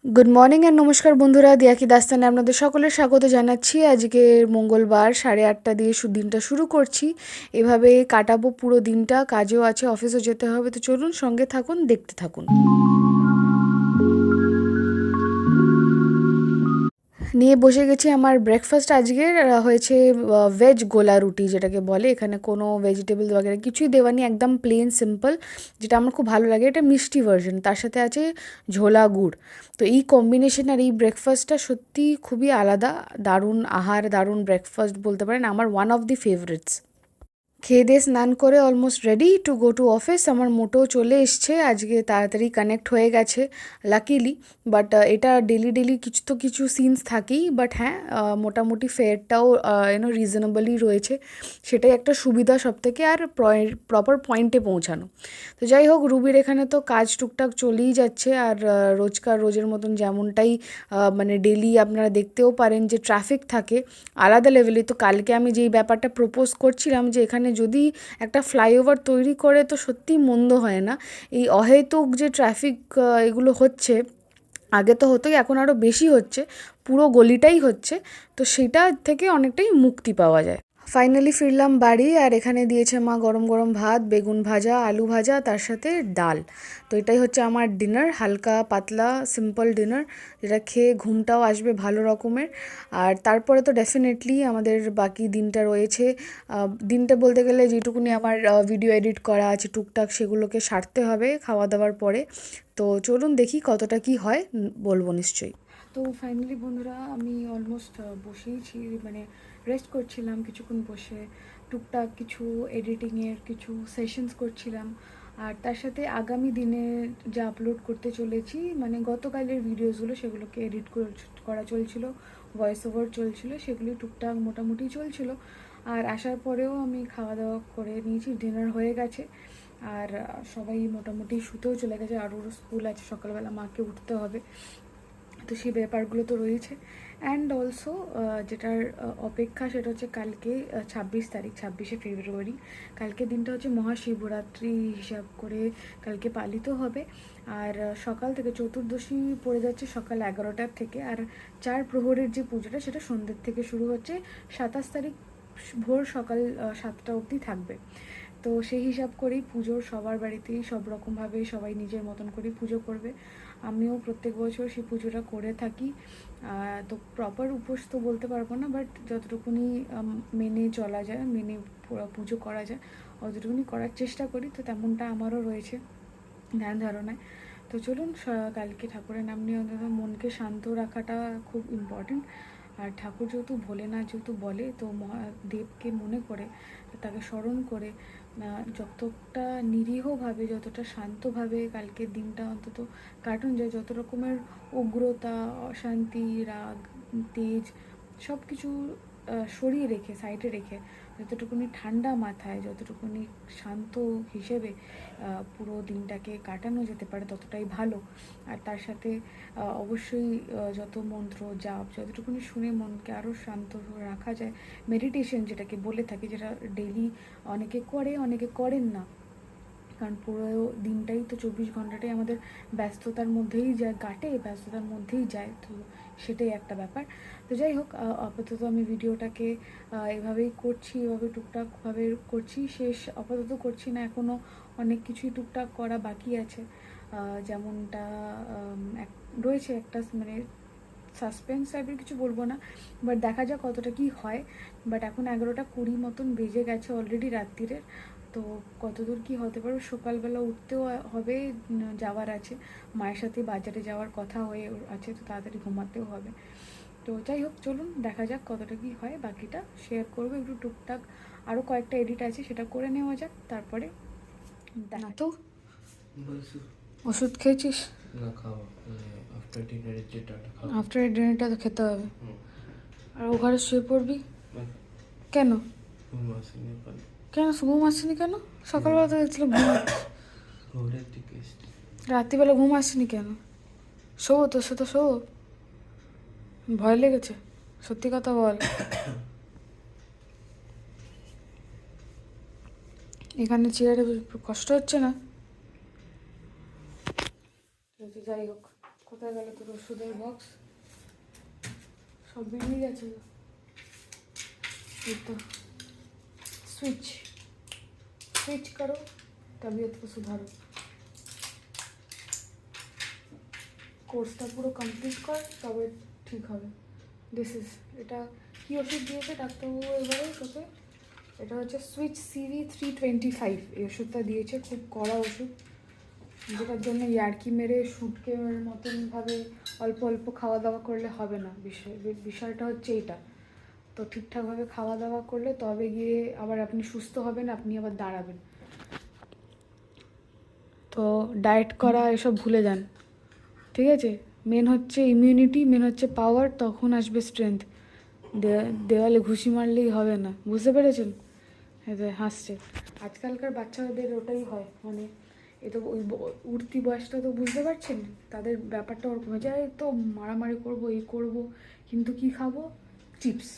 Good morning and নমস্কার বন্ধুরা, দিয়াকি দাস্তানে আপনাদের সকলের স্বাগত জানাচ্ছি। আজকে মঙ্গলবার 8:30 দিয়ে দিনটা শুরু করছি। এভাবে কাটাবো পুরো দিনটা, কাজেও আছে, অফিসও যেতে হবে। তো চলুন সঙ্গে থাকুন, দেখতে থাকুন। নিয়ে বসে গেছি আমার ব্রেকফাস্ট। আজকের হয়েছে ভেজ গোলা রুটি, যেটাকে বলে। এখানে কোনো ভেজিটেবল বগেরা কিছুই দেওয়া নেই, একদম প্লেন সিম্পল, যেটা আমার খুব ভালো লাগে। এটা মিষ্টি ভার্সন, তার সাথে আছে ঝোলা গুড়। তো এই কম্বিনেশন আর এই ব্রেকফাস্টটা সত্যি খুবই আলাদা, দারুণ আহার, দারুণ ব্রেকফাস্ট বলতে পারেন, আমার ওয়ান অফ দি ফেভারিটস। খেয়ে দিয়ে স্নান করে almost ready to go to office. আমার মোটেও চলে এসছে, আজকে তাড়াতাড়ি কানেক্ট হয়ে গেছে লাকিলি। বাট এটা ডেলি ডেলি কিছু তো কিছু সিনস থাকেই, বাট হ্যাঁ, মোটামুটি ফেয়ারটাও রিজনেবলই রয়েছে। সেটাই একটা সুবিধা সবথেকে, আর প্রপার পয়েন্টে পৌঁছানো। তো যাই হোক, রুবির এখানে তো কাজ টুকটাক চলেই যাচ্ছে। আর রোজের মতন যেমনটাই মানে ডেলি আপনারা দেখতেও পারেন যে ট্রাফিক থাকে আলাদা লেভেলে। তো কালকে আমি যেই ব্যাপারটা প্রপোজ করছিলাম যে এখানে যদি একটা ফ্লাইওভার তৈরি করে তো সত্যিই মন্দ হয় না। এই অহেতুক যে ট্রাফিক এগুলো হচ্ছে, আগে তো হতোই, এখন আরও বেশি হচ্ছে, পুরো গলিটাই হচ্ছে। তো সেটা থেকে অনেকটাই মুক্তি পাওয়া যায়। ফাইনালি ফিরলাম বাড়ি, আর এখানে দিয়েছে মা গরম গরম ভাত, বেগুন ভাজা, আলু ভাজা, তার সাথে ডাল। তো এটাই হচ্ছে আমার ডিনার, হালকা পাতলা সিম্পল ডিনার, যেটা খেয়ে ঘুমটাও আসবে ভালো রকমের। আর তারপরে তো ডেফিনেটলি আমাদের বাকি দিনটা রয়েছে। দিনটা বলতে গেলে যেটুকুনি আমার ভিডিও এডিট করা আছে টুকটাক, সেগুলোকে সারতে হবে খাওয়া দাওয়ার পরে। তো চলুন দেখি কতটা কি হয়, বলবো নিশ্চয়ই। তো ফাইনালি বন্ধুরা, আমি অলমোস্ট বসেইছি, মানে রেস্ট করছিলাম কিছুক্ষণ বসে, টুকটাক কিছু এডিটিংয়ের কিছু সেশনস করছিলাম। আর তার সাথে আগামী দিনে যা আপলোড করতে চলেছি, মানে গতকালের ভিডিওসগুলো, সেগুলোকে এডিট করা চলছিল, ভয়েস ওভার চলছিল, সেগুলি টুকটাক মোটামুটি চলছিল। আর আসার পরেও আমি খাওয়া দাওয়া করে নিয়েছি, ডিনার হয়ে গেছে। আর সবাই মোটামুটি শুতেও চলে গেছে, আর ওরও স্কুল আছে, সকালবেলা মাকে উঠতে হবে। তো সেই ব্যাপারগুলো তো রয়েছে। অ্যান্ড অলসো যেটার অপেক্ষা, সেটা হচ্ছে কালকে 26 তারিখ, 26শে ফেব্রুয়ারি। কালকে দিনটা হচ্ছে মহাশিবরাত্রি হিসাব করে কালকে পালিত হবে। আর সকাল থেকে চতুর্দশী পড়ে যাচ্ছে সকাল 11টার থেকে। আর চার প্রহরের যে পুজোটা, সেটা সন্ধ্যের থেকে শুরু হচ্ছে। 27 তারিখ ভোর সকাল 7টা অবধি থাকবে। তো সেই হিসাব করেই পুজোর সবার বাড়িতেই সব রকমভাবে সবাই নিজের মতন করেই পুজো করবে। আমিও প্রত্যেক বছর সেই পুজোটা করে থাকি। তো প্রপার উপোস তো বলতে পারবো না, বাট যতটুকুনি মেনে চলা যায়, মেনে পুজো করা যায়, অতটুকুনি করার চেষ্টা করি। তো তেমনটা আমারও রয়েছে ধ্যান ধারণায়। তো চলুন কালকে ঠাকুরের নাম নিয়ে অন্তত মনকে শান্ত রাখাটা খুব ইম্পর্টেন্ট। আর ঠাকুর যেহেতু ভোলেনাথ যেহেতু বলে, তো মহাদেবকে মনে করে, তাকে স্মরণ করে যতটা নিরীহভাবে, যতটা শান্তভাবে কালকের দিনটা অন্তত কাটুন যায়, যত রকমের উগ্রতা, অশান্তি, রাগ, তেজ সব কিছু সরিয়ে রেখে, সাইডে রেখে, যতটুকুনি ঠান্ডা মাথায়, যতটুকুনি শান্ত হিসেবে পুরো দিনটাকে কাটানো যেতে পারে ততটাই ভালো। আর তার সাথে অবশ্যই যত মন্ত্র জাপ যতটুকুনি শুনে মনকে আরও শান্ত রাখা যায়, মেডিটেশন যেটাকে বলে থাকি, যেটা ডেইলি অনেকে করে, অনেকে করেন না। কারণ পুরো দিনটাই তো 24 ঘন্টাটাই আমাদের ব্যস্ততার মধ্যেই যায়, কাটে ব্যস্ততার মধ্যেই যায়। তো সেটাই একটা ব্যাপার। তো যাই হোক, আপাতত আমি ভিডিওটাকে এভাবেই করছি, এভাবে টুকটাকভাবে করছি, শেষ আপাতত করছি না, এখনও অনেক কিছুই টুকটাক করা বাকি আছে। যেমনটা রয়েছে একটা, মানে সাসপেন্স টাইপের কিছু বলবো না, বাট দেখা যাক কতটা কি হয়। বাট এখন 11টা 20 মতন বেজে গেছে অলরেডি রাত্রিরের। তো কতদূর কি হতে পারবে, সকালবেলা উঠতেও হবে, যাওয়ার আছে, মায়ের সাথে বাজারে যাওয়ার কথা হয়ে আছে, তো তাড়াতাড়ি ঘুমাতেও হবে। তো যাই হোক, চলুন দেখা যাক কতটা কি হয়, বাকিটা শেয়ার করবো একটু টুকটাক। আরও কয়েকটা এডিট আছে, সেটা করে নেওয়া যাক, তারপরে না তো। ওষুধ খেয়েছিস? না খাওয়া, আফটার ডিনারের যেটা খাওয়া, আফটার ডিনারটা তো খেতে হবে। আর ও ঘরে শুয়ে পড়বি কেন? ঘুম আসেনি এখন। কেন ঘুম আসেনি কেন? সকালবেলা তো দেখছিলাম ঘুম ভোরের দিকে এসছি। রাত্রিবেলা ঘুম আসেনি কেন? শোবো তোর সাথে, শোবো। ভয় লেগেছে? সত্যি কথা বল। এখানে চেয়ারে কষ্ট হচ্ছে না? যাই হোক, কোথায় গেল তোর ওষুধের বক্স? সব বেরিয়ে গেছে। এই তো সুইচ সুইচ করো, তবিয়ত কো সুধারো। কোর্সটা পুরো কমপ্লিট কর, তবে ঠিক হবে। দিস ইজ, এটা কী ওষুধ দিয়েছে ডাক্তারবাবু এবারে তোকে? এটা হচ্ছে সুইচ CV325, এই ওষুধটা দিয়েছে। খুব কড়া ওষুধ, যেটার জন্য ইয়ার্কি মেরে শুটকে মতনভাবে অল্প অল্প খাওয়া দাওয়া করলে হবে না। বিষয়টা হচ্ছে এইটা। তো ঠিকঠাকভাবে খাওয়া দাওয়া করলে তবে গিয়ে আবার আপনি সুস্থ হবেন, আপনি আবার দাঁড়াবেন। তো ডায়েট করা এসব ভুলে যান, ঠিক আছে? মেন হচ্ছে ইমিউনিটি, মেন হচ্ছে পাওয়ার, তখন আসবে স্ট্রেংথ। দেওয়ালে ঘুষি মারলেই হবে না, বুঝতে পেরেছেন? হাসছে। আজকালকার বাচ্চাদের ওটাই হয়, মানে এ তো ওই উঠতি বয়সটা তো বুঝতে পারছেন, তাদের ব্যাপারটা ওরকম হয়ে যায়। তো মারামারি করবো, এই করবো, কিন্তু কি খাবো? চিপস।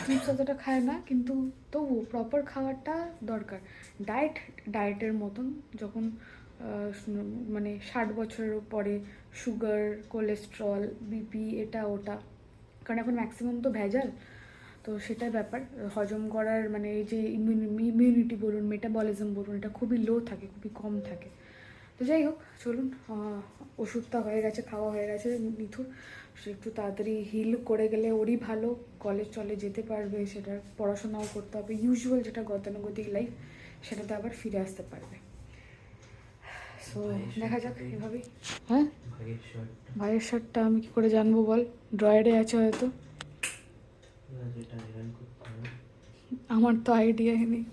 চিপস অতটা খায় না, কিন্তু তবু প্রপার খাওয়াটা দরকার। ডায়েটের মতন যখন মানে 60 বছরের পরে সুগার, কোলেস্ট্রল, বিপি, এটা ওটা, কারণ এখন ম্যাক্সিমাম তো ভেজাল। তো সেটাই ব্যাপার, হজম করার মানে এই যে ইমিউনিটি বলুন, মেটাবলিজম বলুন, এটা খুবই লো থাকে, খুবই কম থাকে। তো যাই হোক, চলুন, ওষুধটা হয়ে গেছে, খাওয়া হয়ে গেছে মিথুর। সে একটু তাড়াতাড়ি হিল করে গেলে ওরই ভালো, কলেজ চলে যেতে পারবে, সেটা পড়াশোনাও করতে হবে, ইউজুয়াল যেটা গতানুগতিক লাইফ, সেটাতে আবার ফিরে আসতে পারবে। সো দেখা যাক এভাবেই। হ্যাঁ, ভাইয়ের শার্টটা আমি কি করে জানবো বল? ড্রয়ারে আছে হয়তো, আমার তো আইডিয়া নেই।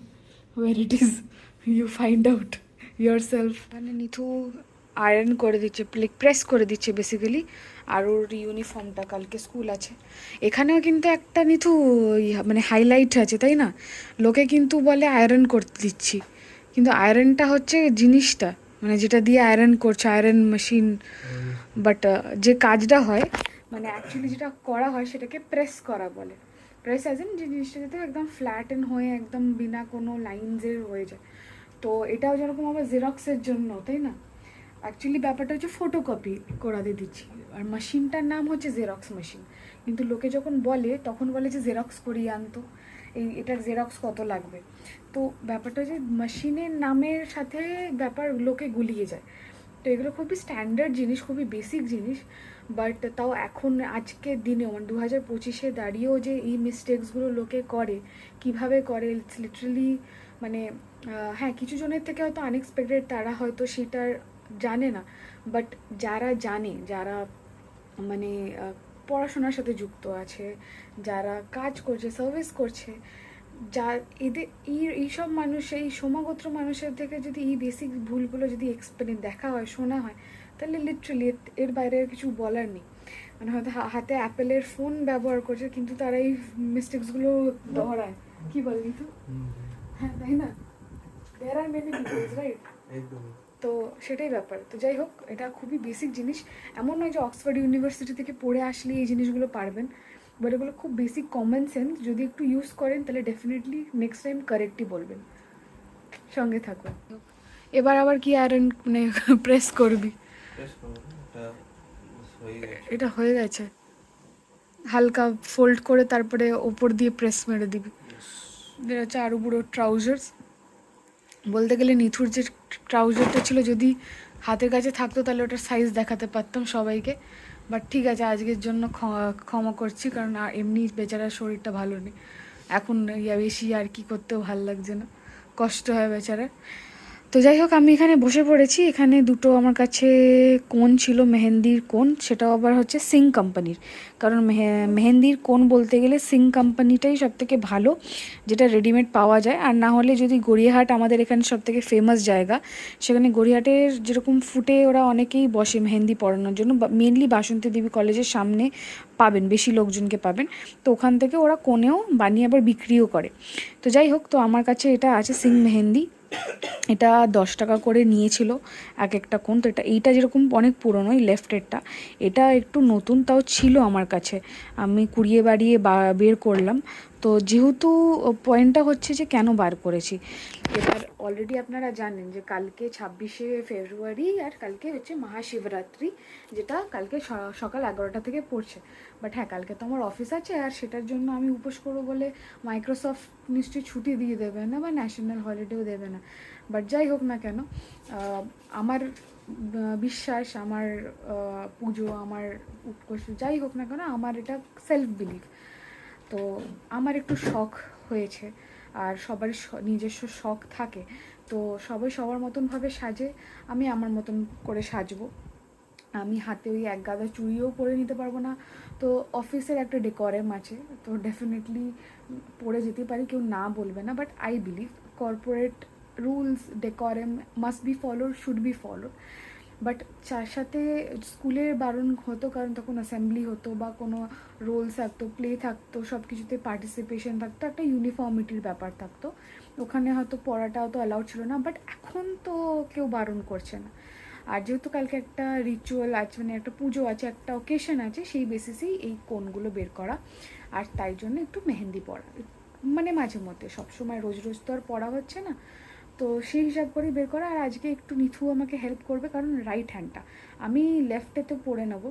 Where it is, you find out yourself. মানে নিথু আয়রন করে দিচ্ছে, প্রেস করে দিচ্ছে বেসিক্যালি। আর ওর ইউনিফর্মটা, কালকে স্কুল আছে। এখানেও কিন্তু একটা নিথু মানে হাইলাইট আছে, তাই না? লোকে কিন্তু বলে আয়রন করতে দিচ্ছি, কিন্তু আয়রনটা হচ্ছে জিনিসটা, মানে যেটা দিয়ে আয়রন করছে, আয়রন মেশিন। বাট যে কাজটা হয়, মানে অ্যাকচুয়ালি যেটা করা হয় সেটাকে প্রেস করা বলে। প্রেস অ্যাজ ইন যে জিনিসটা যাতে একদম ফ্ল্যাটেন হয়ে একদম বিনা কোনো লাইনসের হয়ে যায়। তো এটাও যেরকম আমার জেরক্সের জন্য, তাই না? অ্যাকচুয়ালি ব্যাপারটা হচ্ছে ফটোকপি করাতে দিচ্ছি, আর মেশিনটার নাম হচ্ছে জেরক্স মেশিন। কিন্তু লোকে যখন বলে তখন বলে যে জেরক্স করিয়ে আনতো, এটার জেরক্স কত লাগবে। তো ব্যাপারটা হচ্ছে মেশিনের নামের সাথে ব্যাপার লোকে গুলিয়ে যায়। তো এগুলো খুবই স্ট্যান্ডার্ড জিনিস, খুবই বেসিক জিনিস। বাট তাও এখন আজকের দিনেও, মানে 2025-এ দাঁড়িয়েও যে এই মিস্টেক্সগুলো লোকে করে, কিভাবে করে, ইটস লিটারালি মানে হ্যাঁ, কিছু জনের থেকে হয়তো আনএক্সপেক্টেড, তারা হয়তো সেটার জানে না। বাট যারা জানে, যারা মানে পড়াশোনার সাথে যুক্ত আছে, যারা কাজ করছে, সার্ভিস করছে, যা এদের এইসব মানুষ, এই সমাগোত্র মানুষের থেকে যদি এই বেসিক ভুলগুলো যদি দেখা হয়, শোনা হয়, তাহলে লিটারালি এর বাইরে আর কিছু বলার নেই। মানে হয়তো হাতে অ্যাপেলের ফোন ব্যবহার করছে, কিন্তু তারা এই মিস্টেক্সগুলো দহরায়। কি বলবি তো? হ্যাঁ, তাই না? দেয়ার আর মেনি পিপলস, রাইট? তো সেটাই ব্যাপার। তো যাই হোক, এটা খুবই বেসিক জিনিস। এমন নয় যে অক্সফোর্ড ইউনিভার্সিটি থেকে পড়ে আসলে এই জিনিসগুলো পারবেন, বাট এগুলো খুব বেসিক কমন সেন্স, যদি একটু ইউজ করেন তাহলে ডেফিনেটলি নেক্সট টাইম কারেক্টই বলবেন। সঙ্গে থাকুন। এবার আবার কি আয়রন মানে প্রেস করবি? এটা হয়ে গেছে, হালকা ফোল্ড করে তারপরে ওপর দিয়ে প্রেস মেরে দিবি। এটা হচ্ছে আরও বুড়ো ট্রাউজার্স। বলতে গেলে নিথুর যে ট্রাউজারটা ছিল, যদি হাতের কাছে থাকতো তাহলে ওটার সাইজ দেখাতে পারতাম সবাইকে। বাট ঠিক আছে, আজকের জন্য ক্ষমা করছি, কারণ এমনি বেচারার শরীরটা ভালো নেই এখন, বেশি আর কি করতেও ভালো লাগছে না, কষ্ট হয় বেচারার। তো যাই হোক, আমি এখানে বসে পড়েছি। এখানে দুটো আমার কাছে কোন ছিল, মেহেন্দির কোন, সেটাও আবার হচ্ছে সিং কোম্পানির। কারণ মেহেন্দির কোন বলতে গেলে সিং কোম্পানিটাই সবথেকে ভালো, যেটা রেডিমেড পাওয়া যায়। আর না হলে যদি গড়িয়াহাট, আমাদের এখানে সবথেকে ফেমাস জায়গা, সেখানে গড়িয়াহাটের যেরকম ফুটে ওরা অনেকেই বসে মেহেন্দি পরানোর জন্য, মেনলি বাসন্তী দেবী কলেজের সামনে পাবেন, বেশি লোকজনকে পাবেন। তো ওখান থেকে ওরা কোনেও বানিয়ে আবার বিক্রিও করে। তো যাই হোক, তো আমার কাছে এটা আছে সিং মেহেন্দি। এটা 10 টাকা করে নিয়েছিল এক একটা কোণ। তো এইটা যেরকম অনেক পুরনো, এই লেফটেরটা, এটা একটু নতুন তাও ছিল আমার কাছে, আমি কুড়িয়ে বাড়িয়ে বের করলাম। তো যেহেতু পয়েন্টটা হচ্ছে যে কেন বার করেছি, এবার অলরেডি আপনারা জানেন যে কালকে 26শে ফেব্রুয়ারি আর কালকে হচ্ছে মহাশিবরাত্রি, যেটা কালকে সকাল 11টা থেকে পড়ছে। বাট হ্যাঁ, কালকে তো আমার অফিস আছে আর সেটার জন্য আমি উপোস করবো বলে মাইক্রোসফট নিশ্চয়ই ছুটি দিয়ে দেবে না বা ন্যাশনাল হলিডেও দেবে না। বাট যাই হোক না কেন, আমার বিশ্বাস, আমার পুজো, আমার উপোস যাই হোক না কেন, আমার এটা সেলফ বিলিভ। তো আমার একটু শখ হয়েছে, আর সবারই নিজস্ব শখ থাকে। তো সবাই সবার মতনভাবে সাজে, আমি আমার মতন করে সাজবো। আমি হাতে ওই এক গাদা চুড়িও পরে নিতে পারবো না, তো অফিসের একটা ডেকোরেম আছে, তো ডেফিনেটলি পরে যেতে পারি, কেউ না বলবে না। But I believe corporate rules decorum must be followed, should be followed. But তার সাথে স্কুলের বারণ হতো, কারণ তখন অ্যাসেম্বলি হতো বা কোনো রোলস থাকতো, প্লে থাকতো, সব কিছুতে পার্টিসিপেশন থাকতো, একটা ইউনিফর্মিটির ব্যাপার থাকতো, ওখানে হয়তো পড়াটাও তো অ্যালাউড ছিল না। বাট এখন তো কেউ বারণ করছে না। আর যেহেতু কালকে একটা রিচুয়াল আছে, মানে একটা পুজো আছে, একটা অকেশন আছে, সেই বেসিসেই এই কোনগুলো বের করা। আর তাই জন্য একটু মেহেন্দি পরা, মানে মাঝে মধ্যে, সবসময় রোজ রোজ তো আর পড়া হচ্ছে না, তো সেই হিসাব করেই বের করা। আর আজকে একটু নিথু আমাকে হেল্প করবে, কারণ রাইট হ্যান্ডটা, আমি লেফটে তো পড়ে নেবো,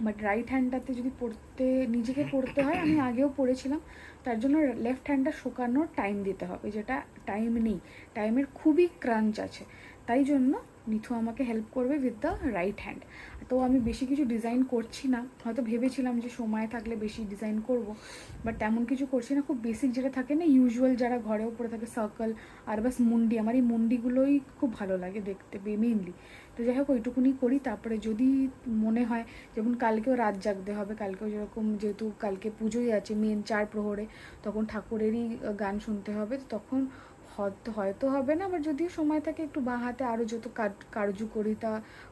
বাট রাইট হ্যান্ডটাতে যদি পড়তে নিজেকে পড়তে হয়, আমি আগেও পড়েছিলাম, তার জন্য লেফট হ্যান্ডটা শোকানোর টাইম দিতে হবে, যেটা টাইম নেই, টাইমের খুবই ক্রাঞ্চ আছে। তাই জন্য নিথু আমাকে হেল্প করবে উইথ দ্য রাইট হ্যান্ড। তো আমি বেশি কিছু ডিজাইন করছি না, হয়তো ভেবেছিলাম যে সময় থাকলে বেশি ডিজাইন করব, বাট তেমন কিছু করছি না। খুব বেসিক যেটা থাকে না, ইউজুয়াল যারা ঘরেও পড়ে থাকে, সার্কেল আর বাস মুন্ডি, আমার এই মুন্ডিগুলোই খুব ভালো লাগে দেখতে মেইনলি। তো যাই হোক, ওইটুকুনি করি, তারপরে যদি মনে হয়, যেমন কালকেও রাত জাগতে হবে, কালকেও যেরকম, যেহেতু কালকে পুজোই আছে মেন 4 প্রহরে, তখন ঠাকুরেরই গান শুনতে হবে, তো তখন হয়তো হবে না, বাট যদিও সময় থাকে একটু বাঁ হাতে আরও যত কার্যকরিতা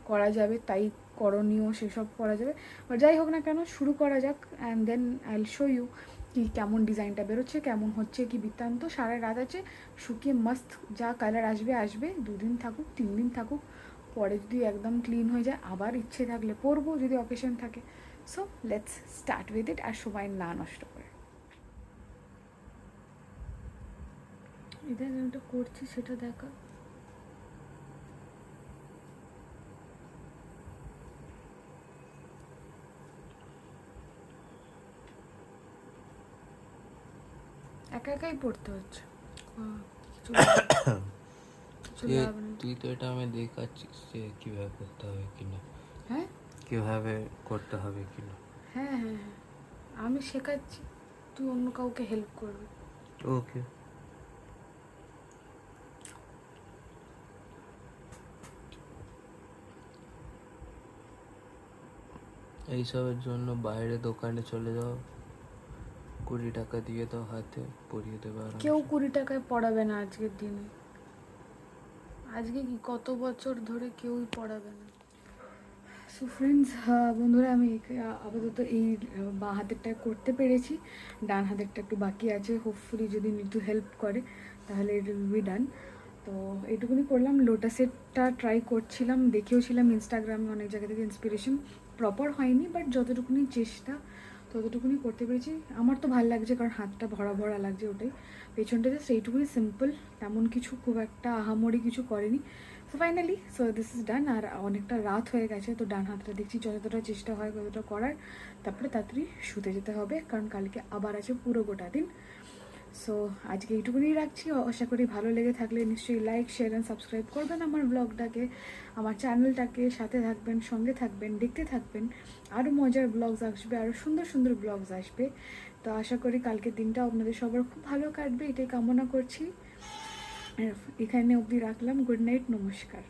করা যাবে তাই করণীয়, সেসব করা যাবে। বাট যাই হোক না কেন, শুরু করা যাক, and then I will show you কি কেমন ডিজাইনটা বেরোচ্ছে, কেমন হচ্ছে, কি বৃত্তান্ত। সারা রাত আছে, শুকিয়ে মাস্ত যা কালার আসবে আসবে, 2 দিন থাকুক, 3 দিন থাকুক, পরে যদি একদম ক্লিন হয়ে যায় আবার ইচ্ছে থাকলে পরবো, যদি অকেশন থাকে। So let's start with it, আর সময় না নষ্ট করে। এটা যেটা করছি সেটা দেখা। একা একাই পড়তে হচ্ছে, কিছু কিছু লাভ নেই। তুই তো এটা আমি দেখাচ্ছিস যে কীভাবে করতে হবে কিনা, হ্যাঁ কীভাবে করতে হবে কিনা। হ্যাঁ হ্যাঁ হ্যাঁ, আমি শেখাচ্ছি, তুই অন্য কাউকে হেল্প করবি। ওকে। এইসবের জন্য বাইরে দোকানে চলে যাও, 20 টাকা দিয়ে দাও হাতে, পরিয়ে দেবে আরামসে। কেউ 20 টাকায় পড়াবে না আজকের দিনে, আজকে কি কত বছর ধরে কেউই পড়াবে না। সো ফ্রেন্ডস, বন্ধুরা, আমি আপাতত এই বাঁ হাতেরটা করতে পেরেছি, ডান হাতেরটা একটু বাকি আছে, হোপফুলি যদি নিটু হেল্প করে তাহলে ইট উইল বি ডান। তো এইটুকুনি করলাম। লোটাসেরটা ট্রাই করছিলাম, দেখেওছিলাম ইনস্টাগ্রামে, অনেক জায়গা থেকে ইন্সপিরেশন, প্রপার হয়নি, বাট যতটুকুনি চেষ্টা ততটুকুনি করতে পেরেছি। আমার তো ভালো লাগছে, কারণ হাতটা ভরা ভরা লাগছে, ওটাই পেছনটা জাস্ট এইটুকুনি সিম্পল, তেমন কিছু খুব একটা আহামরি কিছু করেনি। So finally, so this is done. আর অনেকটা রাত হয়ে গেছে, তো ডান হাতটা দেখছি যতটা চেষ্টা হয় ততটা করার, তারপরে তাড়াতাড়ি শুতে যেতে হবে, কারণ কালকে আবার আছে পুরো গোটা দিন। সো আজকে এইটুকুনি রাখছি। আশা করি ভালো লেগে থাকলে নিশ্চয়ই লাইক, শেয়ার অ্যান্ড সাবস্ক্রাইব করবেন আমার ব্লগটাকে, আমার চ্যানেলটাকে, সাথে থাকবেন, সঙ্গে থাকবেন, দেখতে থাকবেন, আরও মজার ব্লগস আসবে, আরও সুন্দর সুন্দর ব্লগস আসবে। তো আশা করি কালকের দিনটা আপনাদের সবার খুব ভালো কাটবে, এটাই কামনা করছি। এখানে অবধি রাখলাম। গুড নাইট, নমস্কার।